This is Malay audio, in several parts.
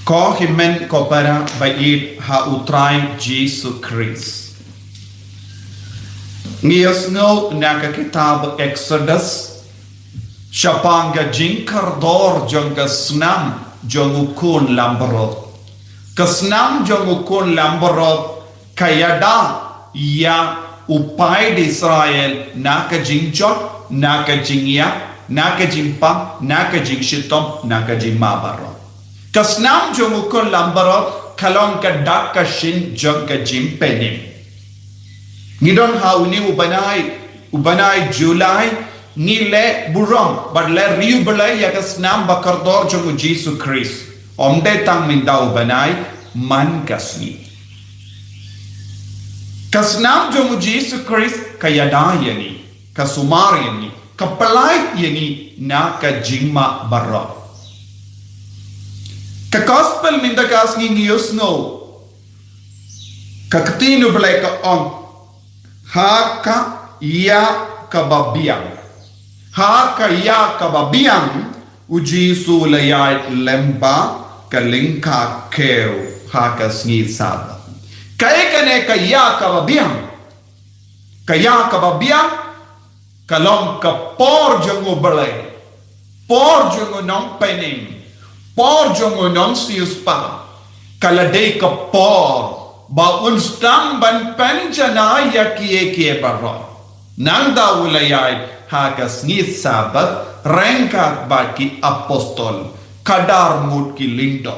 Ko himen ko para bait ha utray Jesus Christ. Ngiyas ngo naka kitab Exodus Shapanga jinkardor jonga snam jongukun lambarot. Kasnam jongukun lambarot kayada ya upay di Israel naka jingjot, naka jingya, naka jingpa, naka jingshitom, naka jingmabarot. Kasnam jongukun lambarot kalong kadak kashin jong kajim penim. Ngidon hauni ubanay July ngile burong badle riu balay ya kasnam bakardor jong Jesus Christ. Omde tang minda ubanay man kasni. Kasnam jong Jesus Christ kayada yani, kasumar yani, kapalay yani na kajingma barok. Ka gospel minda kasni ngiyos no kakatino balay ka on ha ka ya kababiang ha ka ya kababiang uji sulayay lemba kalingka keo ha ka sngi saba kaya kane ka ya kababiang kalong ka por jango balay por jango nong pening por jongo non siuspa kalade ka por ba unstang ban penjana ya kie barro nang da ulayay hagas ni sabat rengkat baki apostol kadar mut ki lindo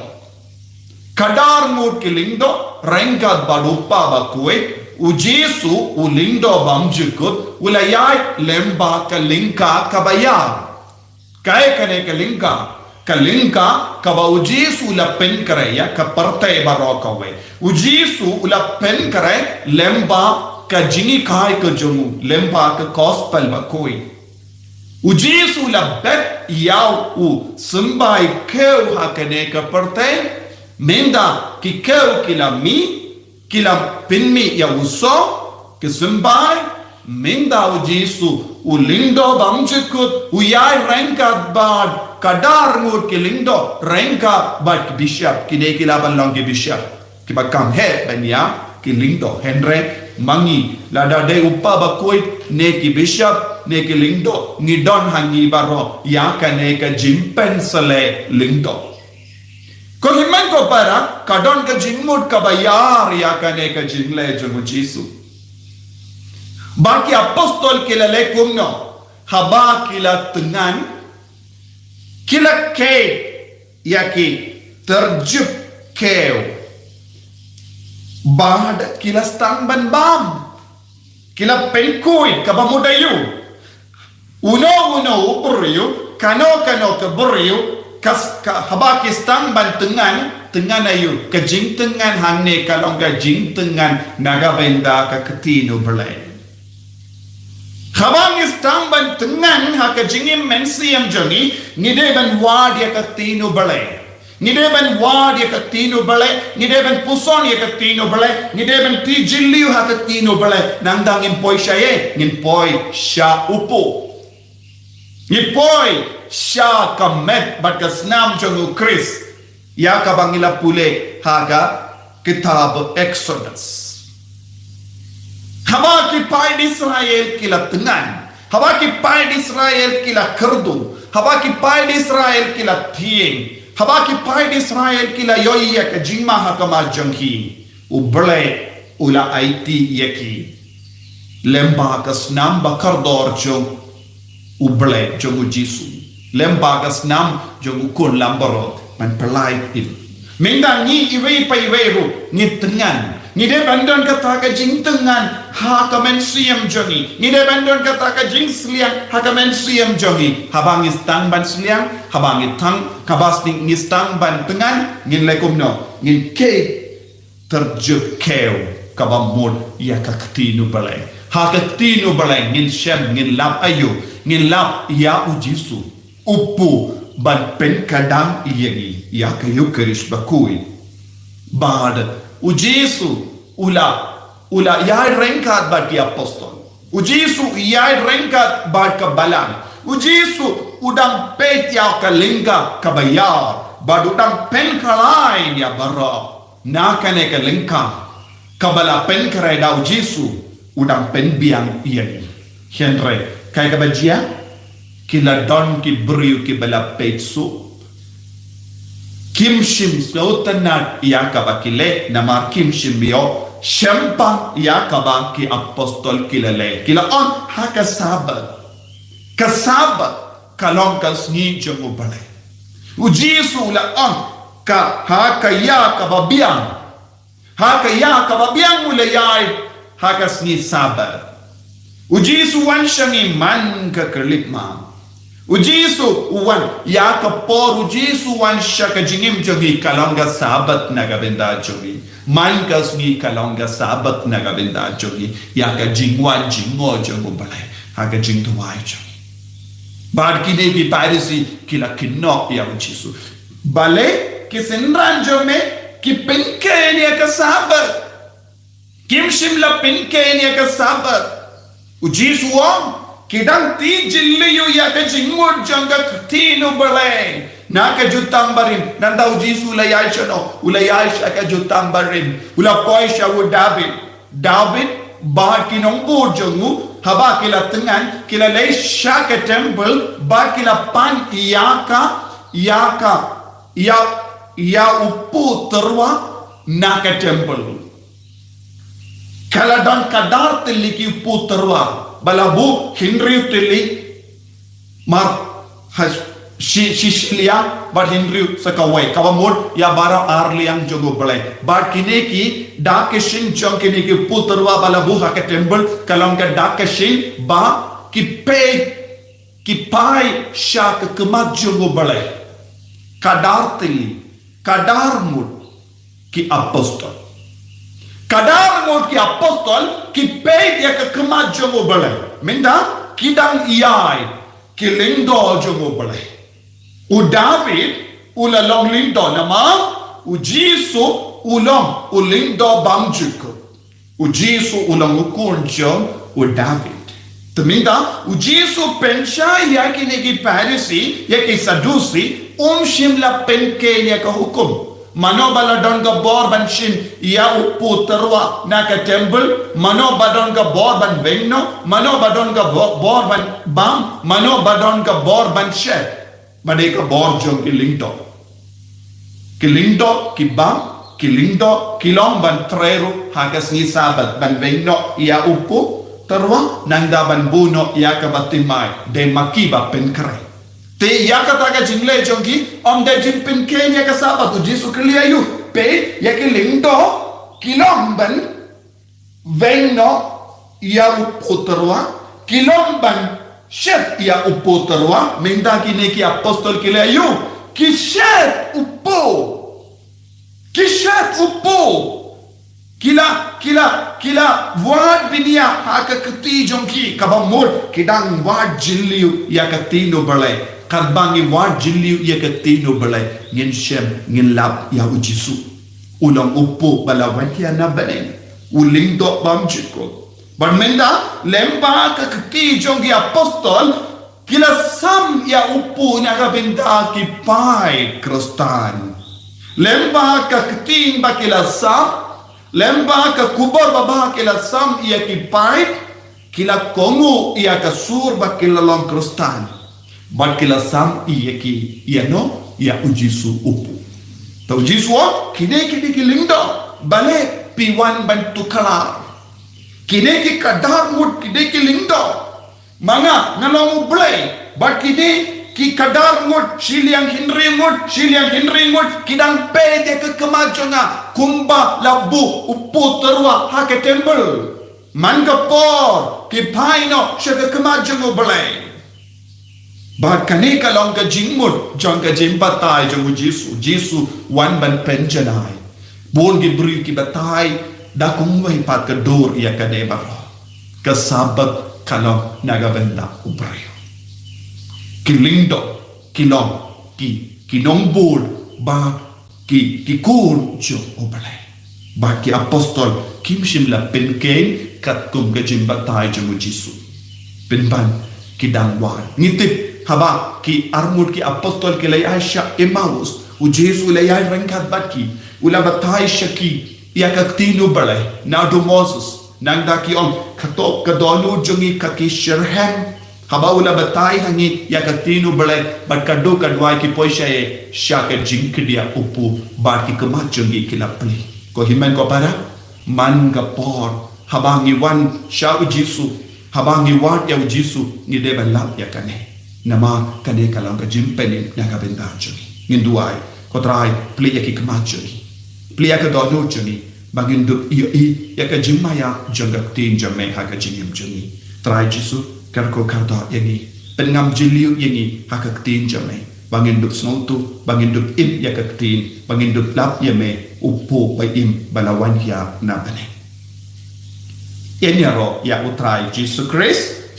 rengkat badupa bakue ujisu ulindo bamjukut ulayay lemba ka lingka kabayar kaya kane ka lingka kaba ujisu la pen kare ya ka parte barokawe ujisu la pen kare lemba ka jingi kai ka jomu lemba ka gospel ba koi ujisu la bet yaw u simbai keu hakane ka parte menda ki keu kila pinmi ya uso ki simbai menda ujisu ulindo bamjikut uyai rengkat bad kadar ngut ke lindo rengka bat bishop kine kilaban long ke bishop ki bakam he banya ki lindo henre mangi lada de uppa bakoi ne ki bishop ne ki lindo ngidon hangi baro ya kane ka jimpen sale lindo ko himan ko para kadon ka jimmut ka bayar ya kane ka jingle jomu jisu baki apostol kilale kumno haba kila tengan kila ke yaki terjuk keu bad kila stang ban bam kila penkui kabamudayu uno buriu kano ke buriu kas habaki stang ban tengan ayu kajing tengan hanne kalong kajing tengan naga benda ka ketino belai Habang istang ban tengan haka jingim mensiam jongi ngide ban wad ya katino balai ngide ban wad ya katino balai ngide ban puson ya katino balai ngide ban tijiliu haka tino balai nandang impoi syaye ngimpoi sya upo ngipoi sya kamet bat kasnam jongu Chris ya kabangila pule haka kitab Exodus Habaki pai di Israel kila tengan, habaki pai di Israel kila kerdu, habaki pai di Israel kila tieng, habaki pai di Israel kila yoya ke jingma hakama jangki, uble ula aiti yaki, lemba kasnam bakardor jong uble jong ujisu, lemba kasnam jong ukun lambarot man pelai it, mendang ni iwei pai weiru ni tengan. Ngide bandon kata ka jing tengan ha ka men siam jongi ngide bandon kata ka jing sliang ha ka men siam jongi habang istang ban sliang habang itang kabas ning istang ban tengan ngin lekum no ngin ke terjuk keu kabamud ya ka ktinu balai ha ka ktinu balai ngin shem ngin lap ayu ngin lap ya ujisu upu ban pen kadang iyagi ya ka yukerish bakui bad ujisu ula yai rengkat bagi apostol ujisu yai rengkat bagi balang ujisu udang pet ya ka lingka kabayar badutang pen kalai ya bara na kane ka lengka kabala pen kare dau Jesu udang pen biang iani henre kai ka bajia kila don ki briu ki bala petsu kim shim sautanat ya ka bakile namar kim shim bio Shempa Yakaba ki apostol kilale kila on haka sabat kalong kasni jangu bale ujisu la on ka haka Yakaba biang mulayai haka sni sabat ujisu wan shangi man ka kerlipma ujisu wan Yakapor ujisu wan shaka jingim jogi kalonga sabat nagabenda jogi Mankas ni kalonga sabat nagabenda jogi yaka jingwan jingo jogo balai haga jing tuwai jogi bad kine ki parisi kila kinno ya uchisu bale ki senran jome ki pinke ni ka sabat kim shimla pinke ni ka sabat ujisu wong kidang ti jilliyu yaka jingwo jonga tino balai Naka jutang barim nanda ujisu ulayay siya no ulayay siya ka jutang barim ulapoy siya u David bahar kinongbo jongu haba kila tengan kila lay siya ka temple bahar kila pan iya upu terwa naka temple kala dan kadar tili ki upu terwa balabu Henry tili mar has Sicilia but Henry sakawai kawamod ya bara arliang jogo bale but kine ki dakeshin jong kine ki putarwa bala buha ke temple kalong ka dakeshin ba ki pai sha ke kemat jogo bale kadar mud ki apostol ki pai ya ke kemat jogo bale minda kidang iai ki lindo jogo bale U David ulalong lindo nama u Jesu ulong ulindo bamjuko u Jesu ulong ukunjo u David teminda u Jesu pensha yaki negi parisi yaki sadusi shimla penke yaka hukum mano baladon ga bor banshin ya upu terwa naka temple mano badon ga bor ban vengno mano badon ga bor ban bam mano badon ga bor ban shed Madeka borjong kilindo kibam kilindo kilong ban trero hagas ni sabat ban vengno ia upu terwa nangda ban buno ia kabatimai de makiba penkre te ia kataga jingle jongi om de jin penke ia ka sabat u Jesu klia yu pe ia kilindo kilong ban vengno ia upu terwa kilong ban Shet ia upo terwa minda kine ki apostol kile yu kishet upo kila wad binia haka keti jongki kabamur kidang wad jilliu ya katino balai karbangi wad jilliu ya katino balai ngin shem ngin lap ya ujisu ulang upo balawan kia nabanen ulindo bamjiko Bermenda lemba ke keti jongi apostol kila sam ya upu naga benda ki pai krostan lemba ke keti ba kila sam lemba ke kubur baba kila sam ia ki pai kila kongu ia ke sur ba kila long krostan ba kila sam ia ki ia no ia ujisu upu tau ujisu kine ki lindo bale piwan bantu kala kine ki kadar mud kine ki lindo manga nalong ublay but kine ki kadar mud siliang Henry mud kidang pede ke kemajona kumba labu upu terwa hake temple manga por ki paino shaka kemajong ublay but kane ka long ka jingmud jong ka jimbatai jong Jesu wan ban penjanai bon ki bri ki batai da kungway pat ka dur iya ka debaro ka sabat kalong nagabenda ubrayo kilindo kilong kinombul ba ki kun jo ubalay ba ki apostol kimshim la penken kat kum ka jimbatay jo Jesu penban ki dangwan ngitip haba ki armud ki apostol ki lay Aisha Emmaus Jesu ula yai rengkat baki ula batai shaki ya kaktinu balai na do Moses nang daki om katok kadonu jungi kaki sherhem haba ula batai hangi ya kaktinu balai bat kadu kadwai ki poishae shaka jingkedia upu bat ki kemat jungi kilapli ko himan ko para man gapor habangi wan sha Jesu habangi wat ya Jesu ni de balap ya kane nama kane kalang ka jimpeni na ka benda jungi nginduai ko trai pli ya ki kemat jungi pli ya ka donu jungi bagin dup i ya ka jimaya jangak tin jame ha ka jingim jungi trai Jesu karko karda yangi pengam jiliu yangi ha ka tin jame bangin dup snautu bangin dup im ya ka tin bangin dup lap yame upo bai im balawan ya na bane Enyaro ya utrai Jesus Christ